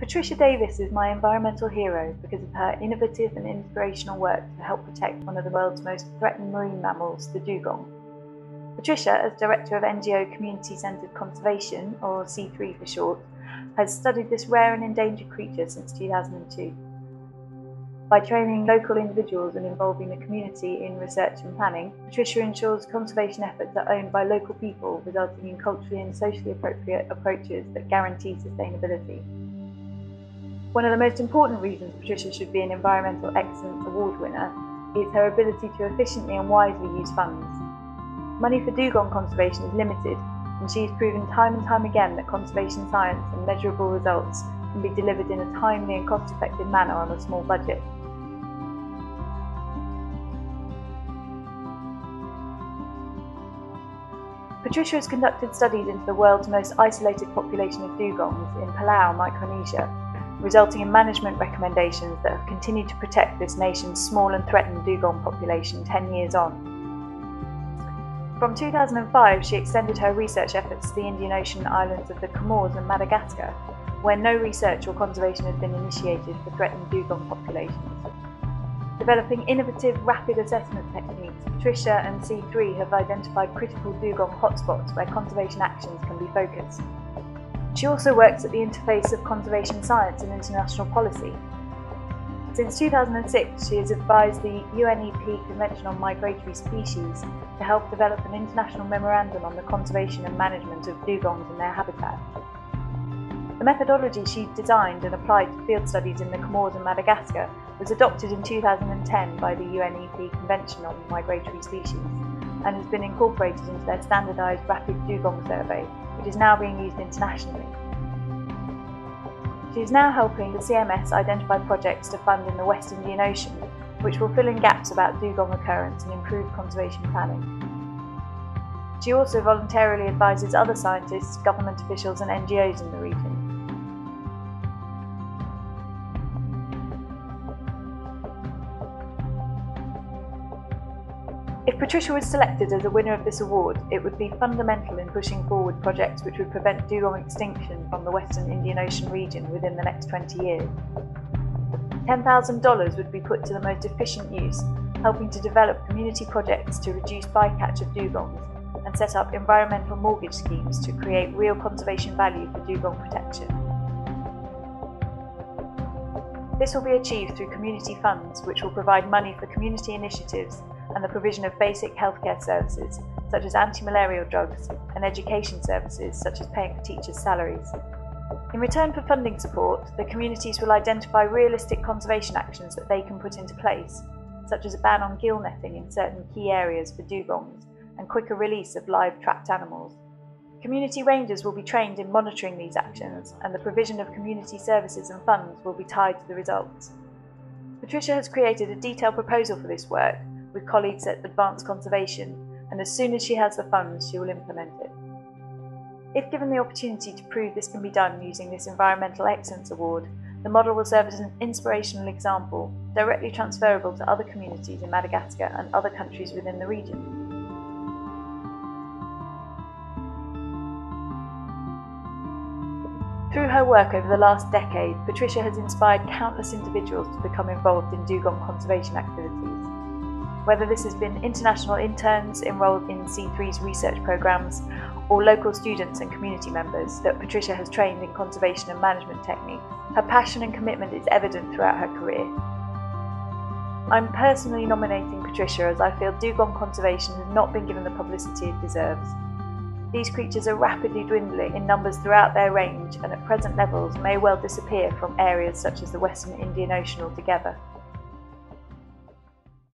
Patricia Davis is my environmental hero because of her innovative and inspirational work to help protect one of the world's most threatened marine mammals, the dugong. Patricia, as Director of NGO Community Centred Conservation, or C3 for short, has studied this rare and endangered creature since 2002. By training local individuals and involving the community in research and planning, Patricia ensures conservation efforts are owned by local people, resulting in culturally and socially appropriate approaches that guarantee sustainability. One of the most important reasons Patricia should be an Environmental Excellence Award winner is her ability to efficiently and wisely use funds. Money for dugong conservation is limited, and she has proven time and time again that conservation science and measurable results can be delivered in a timely and cost-effective manner on a small budget. Patricia has conducted studies into the world's most isolated population of dugongs in Palau, Micronesia, resulting in management recommendations that have continued to protect this nation's small and threatened dugong population 10 years on. From 2005, she extended her research efforts to the Indian Ocean islands of the Comores and Madagascar, where no research or conservation has been initiated for threatened dugong populations. Developing innovative, rapid assessment techniques, Patricia and C3 have identified critical dugong hotspots where conservation actions can be focused. She also works at the interface of conservation science and international policy. Since 2006, she has advised the UNEP Convention on Migratory Species to help develop an international memorandum on the conservation and management of dugongs and their habitat. The methodology she designed and applied to field studies in the Comores and Madagascar was adopted in 2010 by the UNEP Convention on Migratory Species and has been incorporated into their standardised rapid dugong survey, which is now being used internationally. She is now helping the CMS identify projects to fund in the West Indian Ocean, which will fill in gaps about dugong occurrence and improve conservation planning. She also voluntarily advises other scientists, government officials and NGOs in the region. If Patricia was selected as a winner of this award, it would be fundamental in pushing forward projects which would prevent dugong extinction from the Western Indian Ocean region within the next 20 years. $10,000 would be put to the most efficient use, helping to develop community projects to reduce bycatch of dugongs and set up environmental mortgage schemes to create real conservation value for dugong protection. This will be achieved through community funds, which will provide money for community initiatives and the provision of basic healthcare services, such as anti-malarial drugs, and education services, such as paying for teachers' salaries. In return for funding support, the communities will identify realistic conservation actions that they can put into place, such as a ban on gill netting in certain key areas for dugongs, and quicker release of live trapped animals. Community rangers will be trained in monitoring these actions, and the provision of community services and funds will be tied to the results. Patricia has created a detailed proposal for this work with colleagues at Advanced Conservation, and as soon as she has the funds, she will implement it. If given the opportunity to prove this can be done using this Environmental Excellence Award, the model will serve as an inspirational example, directly transferable to other communities in Madagascar and other countries within the region. Through her work over the last decade, Patricia has inspired countless individuals to become involved in dugong conservation activities. Whether this has been international interns enrolled in C3's research programmes or local students and community members that Patricia has trained in conservation and management techniques, her passion and commitment is evident throughout her career. I'm personally nominating Patricia as I feel dugong conservation has not been given the publicity it deserves. These creatures are rapidly dwindling in numbers throughout their range and at present levels may well disappear from areas such as the Western Indian Ocean altogether.